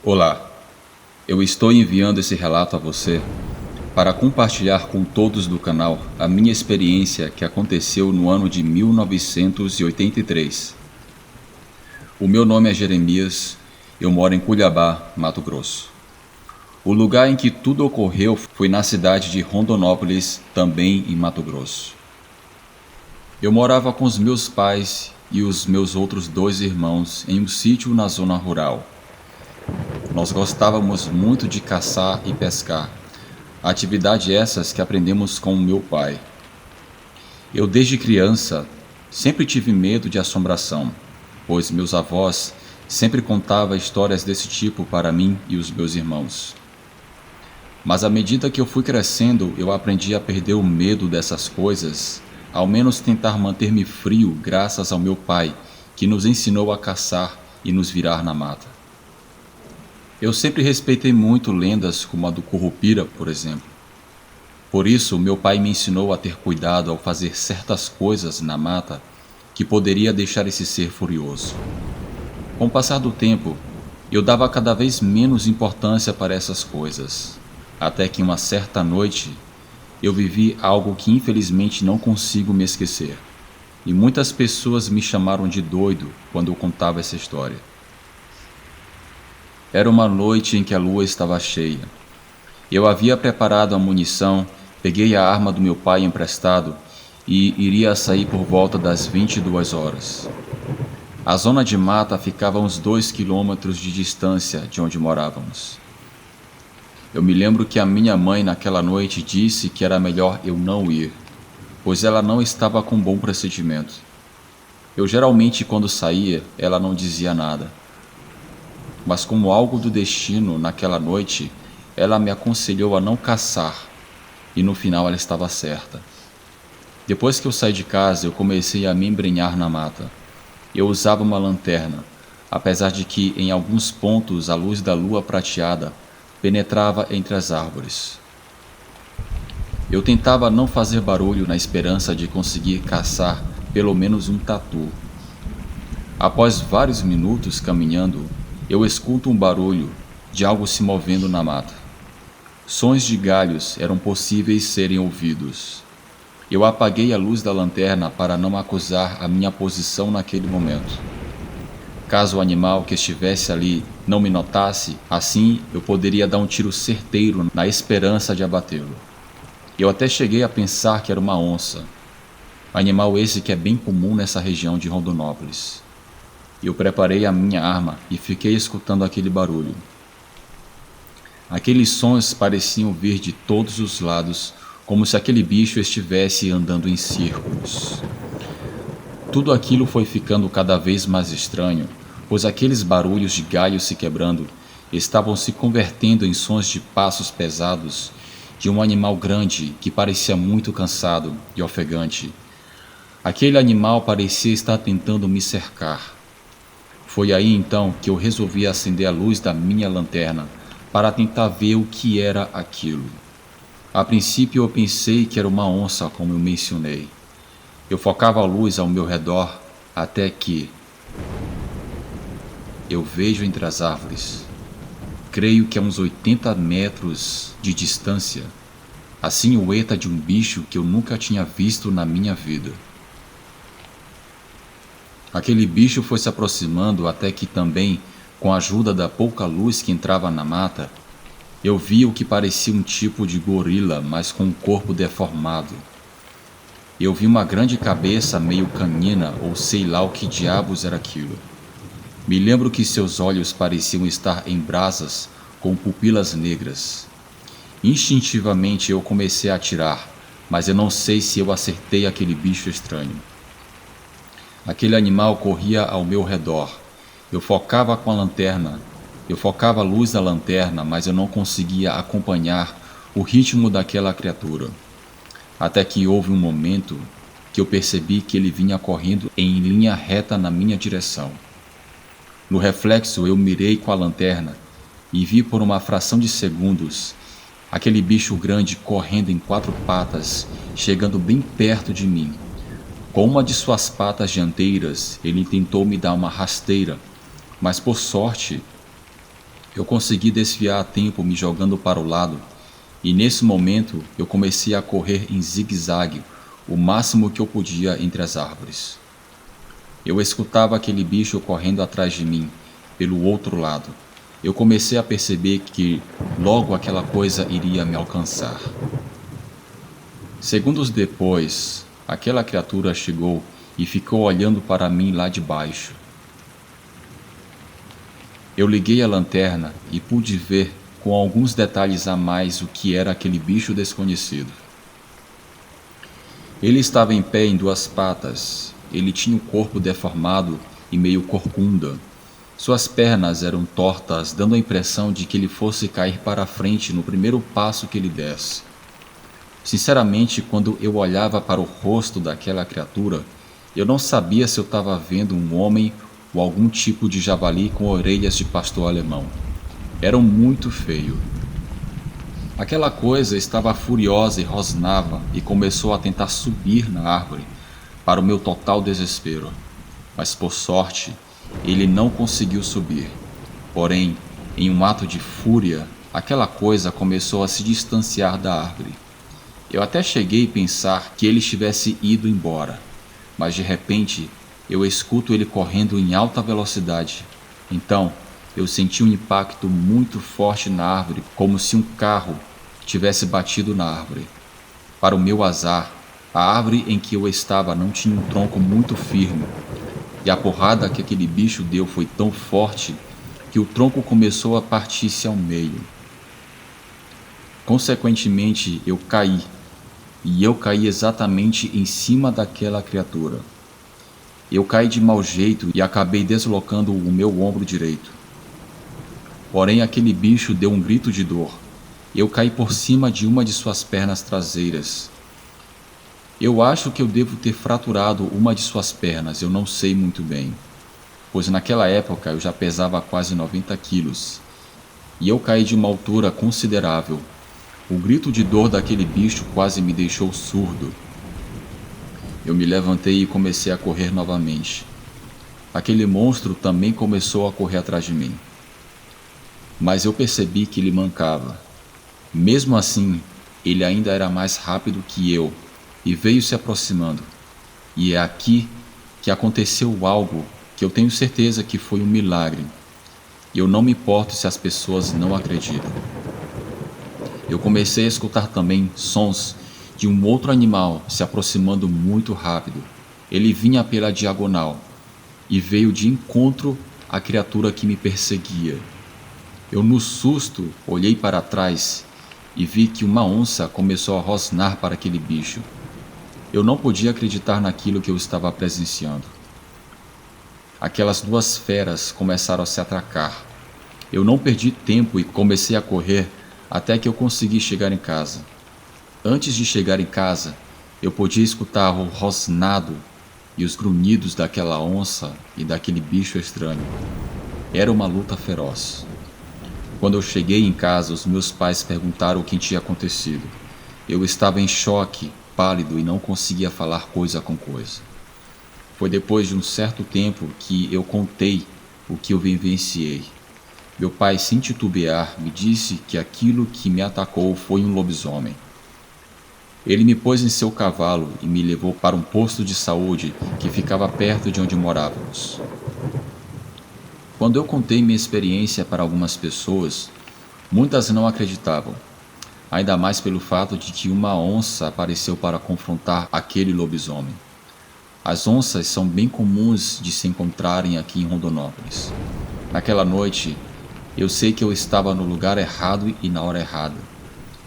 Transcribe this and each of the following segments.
Olá, eu estou enviando esse relato a você para compartilhar com todos do canal a minha experiência que aconteceu no ano de 1983. O meu nome é Jeremias, eu moro em Cuiabá, Mato Grosso. O lugar em que tudo ocorreu foi na cidade de Rondonópolis, também em Mato Grosso. Eu morava com os meus pais e os meus outros dois irmãos em um sítio na zona rural. Nós gostávamos muito de caçar e pescar, atividade essas que aprendemos com o meu pai. Eu desde criança sempre tive medo de assombração, pois meus avós sempre contavam histórias desse tipo para mim e os meus irmãos. Mas à medida que eu fui crescendo, eu aprendi a perder o medo dessas coisas, ao menos tentar manter-me frio graças ao meu pai, que nos ensinou a caçar e nos virar na mata. Eu sempre respeitei muito lendas como a do Curupira, por exemplo. Por isso, meu pai me ensinou a ter cuidado ao fazer certas coisas na mata que poderia deixar esse ser furioso. Com o passar do tempo, eu dava cada vez menos importância para essas coisas, até que uma certa noite eu vivi algo que infelizmente não consigo me esquecer. E muitas pessoas me chamaram de doido quando eu contava essa história. Era uma noite em que a lua estava cheia. Eu havia preparado a munição, peguei a arma do meu pai emprestado e iria sair por volta das 22 horas. A zona de mata ficava a uns 2 quilômetros de distância de onde morávamos. Eu me lembro que a minha mãe naquela noite disse que era melhor eu não ir, pois ela não estava com bom procedimento. Eu geralmente quando saía, ela não dizia nada. Mas como algo do destino, naquela noite, ela me aconselhou a não caçar, e no final ela estava certa. Depois que eu saí de casa, eu comecei a me embrenhar na mata. Eu usava uma lanterna, apesar de que em alguns pontos a luz da lua prateada penetrava entre as árvores. Eu tentava não fazer barulho na esperança de conseguir caçar pelo menos um tatu. Após vários minutos caminhando, eu escuto um barulho de algo se movendo na mata. Sons de galhos eram possíveis serem ouvidos. Eu apaguei a luz da lanterna para não acusar a minha posição naquele momento. Caso o animal que estivesse ali não me notasse, assim eu poderia dar um tiro certeiro na esperança de abatê-lo. Eu até cheguei a pensar que era uma onça, animal esse que é bem comum nessa região de Rondonópolis. Eu preparei a minha arma e fiquei escutando aquele barulho. Aqueles sons pareciam vir de todos os lados, como se aquele bicho estivesse andando em círculos. Tudo aquilo foi ficando cada vez mais estranho, pois aqueles barulhos de galhos se quebrando estavam se convertendo em sons de passos pesados de um animal grande que parecia muito cansado e ofegante. Aquele animal parecia estar tentando me cercar. Foi aí então que eu resolvi acender a luz da minha lanterna para tentar ver o que era aquilo. A princípio eu pensei que era uma onça, como eu mencionei. Eu focava a luz ao meu redor até que eu vejo entre as árvores, creio que a uns 80 metros de distância, a silhueta de um bicho que eu nunca tinha visto na minha vida. Aquele bicho foi se aproximando até que também, com a ajuda da pouca luz que entrava na mata, eu vi o que parecia um tipo de gorila, mas com um corpo deformado. Eu vi uma grande cabeça meio canina, ou sei lá o que diabos era aquilo. Me lembro que seus olhos pareciam estar em brasas, com pupilas negras. Instintivamente eu comecei a atirar, mas eu não sei se eu acertei aquele bicho estranho. Aquele animal corria ao meu redor. Eu focava com a lanterna. Eu focava a luz da lanterna, mas eu não conseguia acompanhar o ritmo daquela criatura. Até que houve um momento que eu percebi que ele vinha correndo em linha reta na minha direção. No reflexo, eu mirei com a lanterna e vi por uma fração de segundos aquele bicho grande correndo em 4 patas, chegando bem perto de mim. Com uma de suas patas dianteiras, ele tentou me dar uma rasteira, mas por sorte, Eu consegui desviar a tempo me jogando para o lado, e nesse momento eu comecei a correr em zigue-zague, o máximo que eu podia entre as árvores. Eu escutava aquele bicho correndo atrás de mim, pelo outro lado. Eu comecei a perceber que logo aquela coisa iria me alcançar. Segundos depois, aquela criatura chegou e ficou olhando para mim lá de baixo. Eu liguei a lanterna e pude ver com alguns detalhes a mais o que era aquele bicho desconhecido. Ele estava em pé em duas patas. Ele tinha o corpo deformado e meio corcunda. Suas pernas eram tortas, dando a impressão de que ele fosse cair para a frente no primeiro passo que ele desse. Sinceramente, quando eu olhava para o rosto daquela criatura, eu não sabia se eu estava vendo um homem ou algum tipo de javali com orelhas de pastor alemão. Era muito feio. Aquela coisa estava furiosa e rosnava e começou a tentar subir na árvore, para o meu total desespero. Mas por sorte, ele não conseguiu subir. Porém, em um ato de fúria, aquela coisa começou a se distanciar da árvore. Eu até cheguei a pensar que ele estivesse ido embora, mas de repente eu escuto ele correndo em alta velocidade. Então, eu senti um impacto muito forte na árvore, como se um carro tivesse batido na árvore. Para o meu azar, a árvore em que eu estava não tinha um tronco muito firme, e a porrada que aquele bicho deu foi tão forte que o tronco começou a partir-se ao meio. Consequentemente, eu caí, e eu caí exatamente em cima daquela criatura. Eu caí de mau jeito e acabei deslocando o meu ombro direito. Porém, aquele bicho deu um grito de dor. Eu caí por cima de uma de suas pernas traseiras. Eu acho que eu devo ter fraturado uma de suas pernas, eu não sei muito bem, pois naquela época eu já pesava quase 90 quilos, e eu caí de uma altura considerável. O grito de dor daquele bicho quase me deixou surdo. Eu me levantei e comecei a correr novamente. Aquele monstro também começou a correr atrás de mim. Mas eu percebi que ele mancava. Mesmo assim, ele ainda era mais rápido que eu e veio se aproximando. E é aqui que aconteceu algo que eu tenho certeza que foi um milagre. E eu não me importo se as pessoas não acreditam. Eu comecei a escutar também sons de um outro animal se aproximando muito rápido. Ele vinha pela diagonal e veio de encontro à criatura que me perseguia. Eu, no susto, olhei para trás e vi que uma onça começou a rosnar para aquele bicho. Eu não podia acreditar naquilo que eu estava presenciando. Aquelas duas feras começaram a se atracar. Eu não perdi tempo e comecei a correr até que eu consegui chegar em casa. Antes de chegar em casa, eu podia escutar o rosnado e os grunhidos daquela onça e daquele bicho estranho. Era uma luta feroz. Quando eu cheguei em casa, os meus pais perguntaram o que tinha acontecido. Eu estava em choque, pálido e não conseguia falar coisa com coisa. Foi depois de um certo tempo que eu contei o que eu vivenciei. Meu pai, sem titubear, me disse que aquilo que me atacou foi um lobisomem. Ele me pôs em seu cavalo e me levou para um posto de saúde que ficava perto de onde morávamos. Quando eu contei minha experiência para algumas pessoas, muitas não acreditavam, ainda mais pelo fato de que uma onça apareceu para confrontar aquele lobisomem. As onças são bem comuns de se encontrarem aqui em Rondonópolis. Naquela noite, eu sei que eu estava no lugar errado e na hora errada,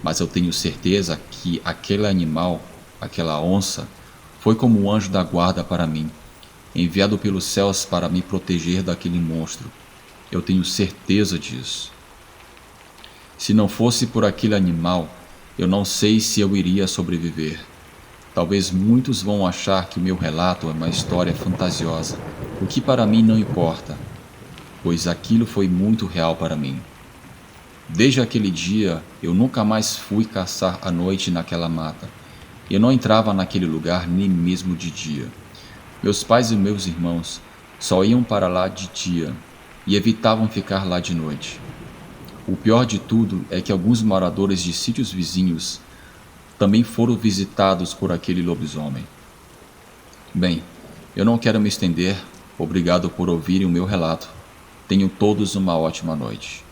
mas eu tenho certeza que aquele animal, aquela onça, foi como um anjo da guarda para mim, enviado pelos céus para me proteger daquele monstro. Eu tenho certeza disso. Se não fosse por aquele animal, eu não sei se eu iria sobreviver. Talvez muitos vão achar que o meu relato é uma história fantasiosa, o que para mim não importa, pois aquilo foi muito real para mim. Desde aquele dia, eu nunca mais fui caçar à noite naquela mata. Eu não entrava naquele lugar nem mesmo de dia. Meus pais e meus irmãos só iam para lá de dia e evitavam ficar lá de noite. O pior de tudo é que alguns moradores de sítios vizinhos também foram visitados por aquele lobisomem. Bem, eu não quero me estender. Obrigado por ouvirem o meu relato. Tenham todos uma ótima noite.